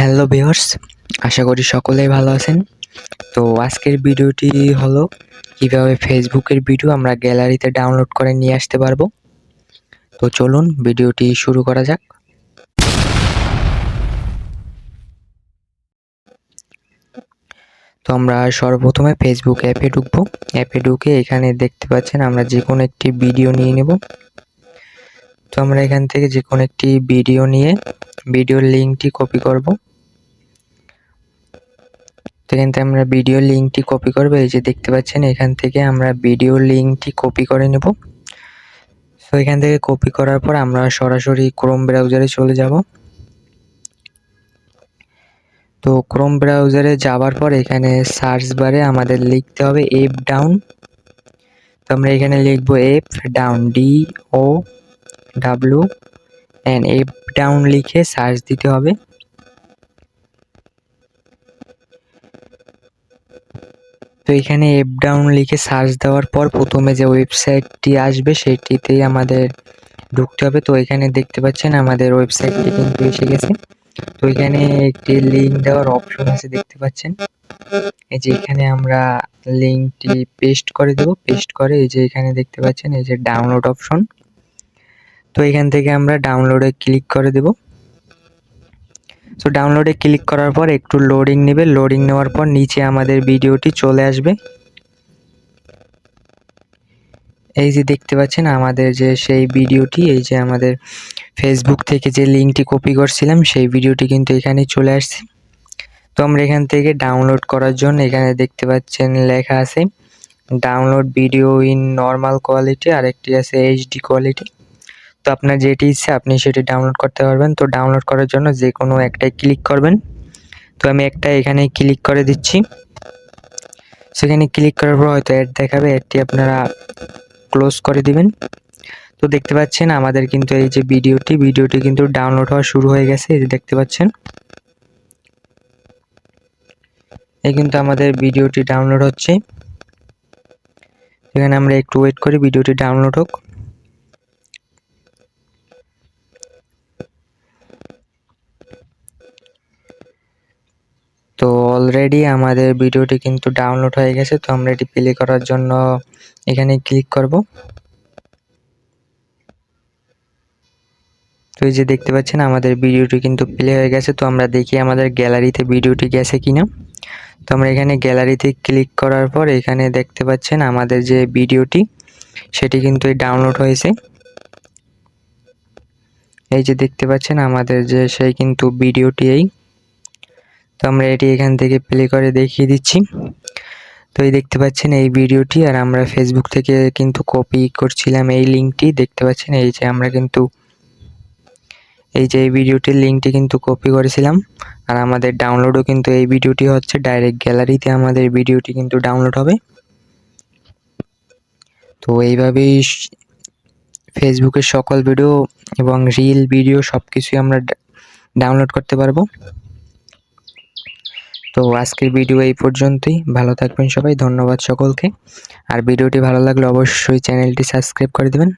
Hello viewers, আশা করি সকলেই ভালো আছেন। তো আজকের ভিডিওটি হলো কিভাবে ফেসবুকের ভিডিও আমরা গ্যালারিতে ডাউনলোড করে নিয়ে আসতে পারবো। তো চলুন ভিডিওটি শুরু করা যাক। তো আমরা সর্বপ্রথমে ফেসবুক অ্যাপে ঢুকবো। অ্যাপে ঢুকে এখানে দেখতে পাচ্ছেন আমরা যে কোনো একটি ভিডিও নিয়ে নেব। তো আমরা এখান থেকে যে কোনো একটি ভিডিও নিয়ে ভিডিওর লিঙ্কটি কপি করব। তো এখান থেকে আমরা ভিডিও লিঙ্কটি কপি করব। এই যে দেখতে পাচ্ছেন এখান থেকে আমরা ভিডিও লিঙ্কটি কপি করে নেব। তো এখান থেকে কপি করার পর আমরা সরাসরি ক্রোম ব্রাউজারে চলে যাব। তো ক্রোম ব্রাউজারে যাওয়ার পর এখানে সার্চ বারে আমাদের লিখতে হবে এপ ডাউন। তো আমরা এখানে লিখবো app down, DOWN, app down লিখে সার্চ দিতে হবে। তো এখানে এপ ডাউন লিখে সার্চ দেওয়ার পর প্রথমে যে ওয়েবসাইটটি আসবে সেটিতেই আমাদের ঢুকতে হবে। তো এখানে দেখতে পাচ্ছেন আমাদের ওয়েবসাইটটি কিন্তু এসে গেছে। তো এখানে একটি লিঙ্ক দেওয়ার অপশন আছে দেখতে পাচ্ছেন। এই যে এখানে আমরা লিঙ্কটি পেস্ট করে দেব। পেস্ট করে এই যে এখানে দেখতে পাচ্ছেন এই যে ডাউনলোড অপশন। তো এখান থেকে আমরা ডাউনলোডে ক্লিক করে দেব। তো ডাউনলোডে ক্লিক করার পর একটু লোডিং নেবে। লোডিং নেওয়ার পর নিচে আমাদের ভিডিওটি চলে আসবে। এই যে দেখতে পাচ্ছেন আমাদের যে সেই ভিডিওটি, এই যে আমাদের ফেসবুক থেকে যে লিঙ্কটি কপি করছিলাম সেই ভিডিওটি কিন্তু এখানে চলে আসছে। তো আমরা এখান থেকে ডাউনলোড করার জন্য এখানে দেখতে পাচ্ছেন লেখা আছে download video in normal quality, আর একটি আছে এইচডি কোয়ালিটি। তো আপনার যেটি ইচ্ছে আপনি সেটি ডাউনলোড করতে পারবেন। তো ডাউনলোড করার জন্য যে কোনো একটাই ক্লিক করবেন। তো আমি একটা এখানে ক্লিক করে দিচ্ছি। সেখানে ক্লিক করার পর হয়তো অ্যাড দেখাবে, অ্যাডটি আপনারা ক্লোজ করে দিবেন। তো দেখতে পাচ্ছেন আমাদের কিন্তু এই যে ভিডিওটি কিন্তু ডাউনলোড হওয়া শুরু হয়ে গেছে। এই যে দেখতে পাচ্ছেন এই কিন্তু আমাদের ভিডিওটি ডাউনলোড হচ্ছে। এখানে আমরা একটু ওয়েট করি ভিডিওটি ডাউনলোড হোক। তো অলরেডি আমাদের ভিডিওটি কিন্তু ডাউনলোড হয়ে গেছে। তো আমরা এটি প্লে করার জন্য এখানে ক্লিক করব। তো এই যে দেখতে পাচ্ছেন আমাদের ভিডিওটি কিন্তু প্লে হয়ে গেছে। তো আমরা দেখি আমাদের গ্যালারিতে ভিডিওটি গেছে কিনা। তো আমরা এখানে গ্যালারিতে ক্লিক করার পর এখানে দেখতে পাচ্ছেন আমাদের যে ভিডিওটি সেটি কিন্তু ডাউনলোড হয়েছে। এই যে দেখতে পাচ্ছেন আমাদের যে সেই কিন্তু ভিডিওটি এই। তো আমরা এটি এখান থেকে প্লে করে দেখিয়ে দিচ্ছি। তো এই দেখতে পাচ্ছেন এই ভিডিওটি, আর আমরা ফেসবুক থেকে কিন্তু কপি করছিলাম এই লিঙ্কটি। দেখতে পাচ্ছেন এই যে আমরা কিন্তু এই যে এই ভিডিওটির লিঙ্কটি কিন্তু কপি করেছিলাম, আর আমাদের ডাউনলোডও কিন্তু এই ভিডিওটি হচ্ছে। ডাইরেক্ট গ্যালারিতে আমাদের ভিডিওটি কিন্তু ডাউনলোড হবে। তো এইভাবেই ফেসবুকের সকল ভিডিও এবং রিল ভিডিও সব কিছুই আমরা ডাউনলোড করতে পারবো। তো আজকের ভিডিও এই পর্যন্তই। ভালো থাকবেন সবাই, ধন্যবাদ সকলকে। আর ভিডিওটি ভালো লাগলে অবশ্যই চ্যানেলটি সাবস্ক্রাইব করে দেবেন।